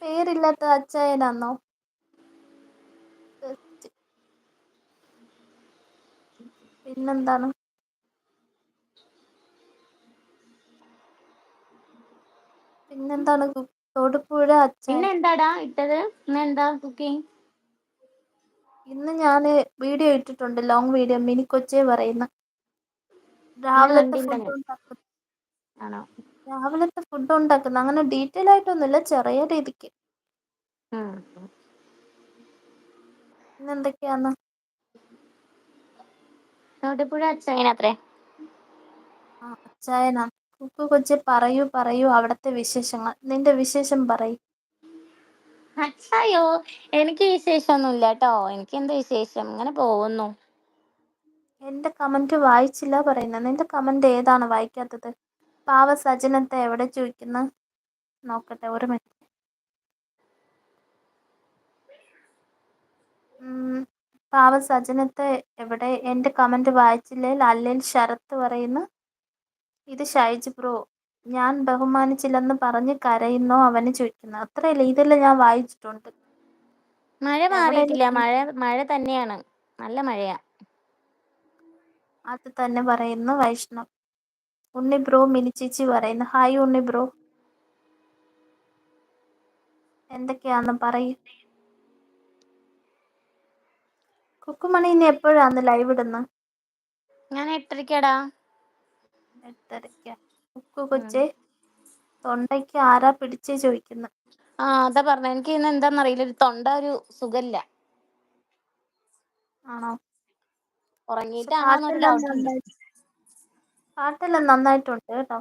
പേരില്ലാത്ത അച്ചായനാന്നോ? Best. പിന്നെന്താണ്? പിന്നെന്താണ് തൊടുപുഴ അച്ചായൻ. പിന്നെ എന്താടാ ഇട്ടത്? ഇന്നെന്താ കുക്കിംഗ്? ഇന്ന് ഞാൻ വീഡിയോ ഇട്ടിട്ടുണ്ട്, ലോങ് വീഡിയോ. മിനി കൊച്ചേ പറയുന്ന ഞാൻ രാവിലത്തെ കണ്ടില്ല ഫുഡ് ഞാൻ. ഉണ്ടാക്കുന്ന ആണോ? അങ്ങനെ ഡീറ്റെയിൽ ആയിട്ടൊന്നുമില്ല, ചെറിയ രീതിക്ക്. ഉം. പിന്നെന്തൊക്കെയാന്ന്? തൊടുപുഴ അച്ചായനത്രേ. ആ, അച്ചായനാ. കുക്കു കൊച്ചെ, പറയൂ പറയൂ അവിടത്തെ വിശേഷങ്ങൾ. നിന്റെ വിശേഷം പറയൂ. അച്ചായോ, എനിക്ക് വിശേഷമൊന്നുമില്ല കേട്ടോ. എനിക്ക് എന്ത് വിശേഷം, ഇങ്ങനെ പോകുന്നു. എന്റെ കമന്റ് വായിച്ചില്ല പറയുന്നത്. നിന്റെ കമന്റ് ഏതാണ് വായിക്കാത്തത്? പാവ സജനത്തെ എവിടെ ചോദിക്കുന്നു? നോക്കട്ടെ, ഒരു മിനിറ്റ്. പാവ സജനത്തെ എവിടെ? എന്റെ കമന്റ് വായിച്ചില്ലേ? അല്ലേൽ ശരത്ത് പറയുന്നു, ഇത് ഷൈജ് ബ്രോ, ഞാൻ ബഹുമാനിച്ചില്ലെന്ന് പറഞ്ഞ് കരയുന്നോ അവന് ചോദിക്കുന്നു. അത്രയല്ലേ, ഇതെല്ലാം ഞാൻ വായിച്ചിട്ടുണ്ട്. മഴ എവിടെ? മാറിയിട്ടില്ല. മഴ തന്നെയാണ്. നല്ല മഴയാ. അത് തന്നെ പറയുന്നു വൈഷ്ണവ്. ഉണ്ണി ബ്രോ, മിനി ചേച്ചി പറയുന്നു ഹായ് ഉണ്ണി ബ്രോ. എന്തൊക്കെയാന്ന് പറയൂ. കുക്കുമണി ഇനി എപ്പോഴാന്ന് ലൈവ് ഇടുന്നത്? ഞാൻ 8:30-ടാ. 8:30. കുക്കു കൊച്ചെ, തൊണ്ടയ്ക്ക് ആരാ പിടിച്ചേ ചോദിക്കുന്നു. അതാ പറഞ്ഞ, എനിക്ക് ഇന്ന് എന്താന്നറിയില്ല, ഒരു തൊണ്ട ഒരു സുഖമില്ല. ആണോ? പക്ഷെ ഉറങ്ങിയിട്ടാണോന്നൊരു ഡൗട്ട് ഉണ്ട്. പാട്ടെല്ലാം നന്നായിട്ടുണ്ട് കേട്ടോ.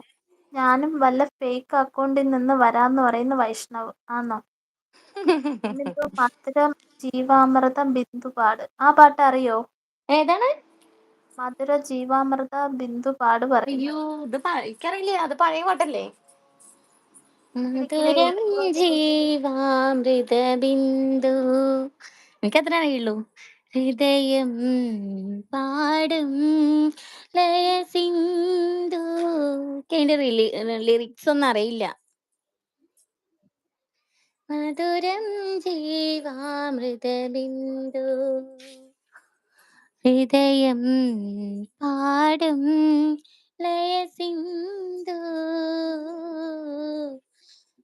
ഞാനും വല്ല ഫേക്ക് അക്കൗണ്ടിൽ നിന്ന് വരാന്ന് പറയുന്ന വൈഷ്ണവ്. ആണോ? ഇന്നിപ്പോ മധുരം ജീവാമൃതം ബിന്ദുപാട്, ആ പാട്ട് അറിയോ? ഏതാണ്? മധുര ജീവാമൃത ബിന്ദുപാട് പറയും. അയ്യോ, ഇത് എനിക്കറിയില്ല. അത് പഴയ പാട്ടല്ലേ? കിളിക്കിളി മധുരം ഉണ്ണിബ്രോ. ജീവാമൃത ബിന്ദു. എനിക്കത്ര അറിയുള്ളൂ. ഹൃദയം പാടും ലയ സിന്ധു. അതിന്റെ ലിറിക്സ് ഒന്നും അറിയില്ല. മധുരം ജീവാമൃത ബിന്ദു, ഹൃദയം പാടും ലയ സിന്ധു,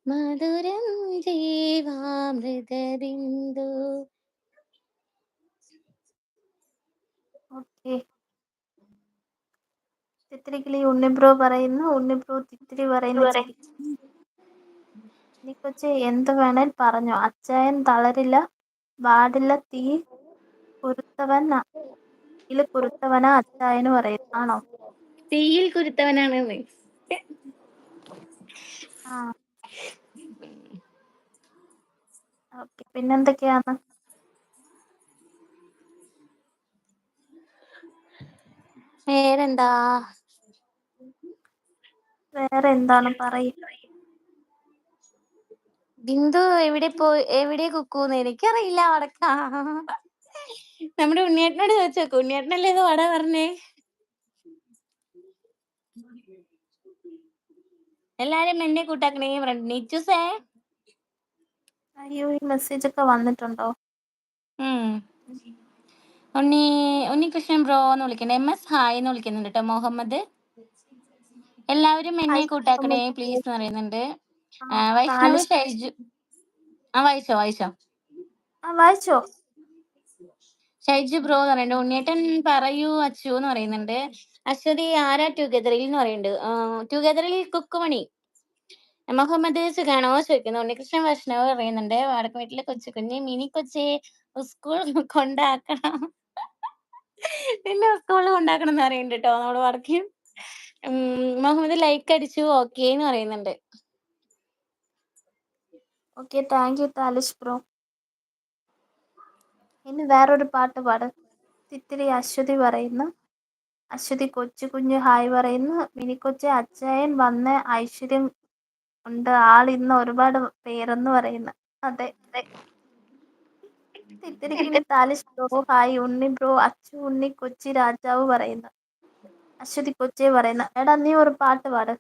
മധുരം ജീവാമൃത ബിന്ദു. ഓക്കെ. ചിത്തിരിക്കിളി ഉണ്ണിബ്രോ പറയുന്നു. ഉണ്ണിബ്രോ ചിത്തിരി പറയുന്നു ചിരിക്കുന്നു. നീ കൊച്ചെ, എന്ത് വേണേൽ പറഞ്ഞോ, അച്ചായൻ തളരില്ല, വാടില്ല, തീയിൽ കുരുത്തവനാ അച്ചായന് പറയുന്നു. ആണോ? തീയിൽ കുരുത്തവനാണ്. ആ, ഓക്കെ. പിന്നെന്തൊക്കെയാന്ന്? വേറെന്താ? വേറെ എന്താണ് പറയും. ബിന്ദു എവിടെ കുക്കൂന്ന് എനിക്കറിയില്ല. വടക്കാ. നമ്മുടെ ഉണ്ണിയേട്ടനോട് ചോദിച്ചോക്ക്. ഉണ്ണിയേട്ടനല്ലേ ഇത് വട പറഞ്ഞേ. എല്ലാരും എന്നെ കൂട്ടാക്കണേ. നിച്ചുസേ, അയ്യോ, ഈ മെസ്സേജ് ഒക്കെ വന്നിട്ടുണ്ടോ? ഉണ്ണികൃഷ്ണൻ ബ്രോ എന്ന് വിളിക്കണേ. MS ഹായ് എന്ന് വിളിക്കുന്നുണ്ട് കേട്ടോ. മുഹമ്മദ്, എല്ലാവരും എന്നെ ഹായ് കൂട്ടാക്കണേ മുഹമ്മദ് ബ്രോ. പ്ലീസ് എന്ന് പറയുന്നുണ്ട്. ആ, വൈഷ്ണവ് താലിഷ്. ഷൈജു. വായിച്ചോ. വായിച്ചോ? ഷൈജു ബ്രോ എന്ന് പറയുന്നുണ്ട്. ഉണ്ണിയേട്ടൻ പറയൂ അച്ചു എന്ന് പറയുന്നുണ്ട്. അശ്വതി ആരാ ടുഗദറിൽ എന്ന് പറയുന്നുണ്ട്. ടുഗദറിൽ കുക്കുമണി. മുഹമ്മദ് സുഖാണോ ചോദിക്കുന്നു. ഉണ്ണികൃഷ്ണൻ വൈഷ്ണവ് പറയുന്നുണ്ട്. വടക്ക് വീട്ടിലെ കൊച്ചുകുഞ്ഞ് മിനി കൊച്ചെ സ്കൂൾ കൊണ്ടാക്കണം. പിന്നെ സ്കൂളിൽ കൊണ്ടാക്കണം എന്ന് പറയുന്നുണ്ട് കേട്ടോ. നമ്മള് വടക്കും. മുഹമ്മദ് ലൈക്ക് അടിച്ചു ഓക്കേ എന്ന് പറയുന്നുണ്ട്. Okay, thank you Talish bro. ഇനി വേറൊരു പാട്ട് പാട്. തിത്തിരി അശ്വതി പറയുന്നു. അശ്വതി കൊച്ചു കുഞ്ഞു ഹായ് പറയുന്നു. മിനിക്കൊച്ചെ, അച്ചായൻ വന്ന ഐശ്വര്യം ഉണ്ട്, ആൾ ഇന്ന് ഒരുപാട് പേരെന്ന് പറയുന്നു. അതെ. തിത്തിരിക്കിളി താലിഷ് ബ്രോ ഹായ്. ഉണ്ണി ബ്രോ, അച്ചു ഉണ്ണി കൊച്ചി രാജാവ് പറയുന്നു. അശ്വതി കൊച്ചെ പറയുന്നു. എടാ, നീ ഒരു പാട്ട് പാട്.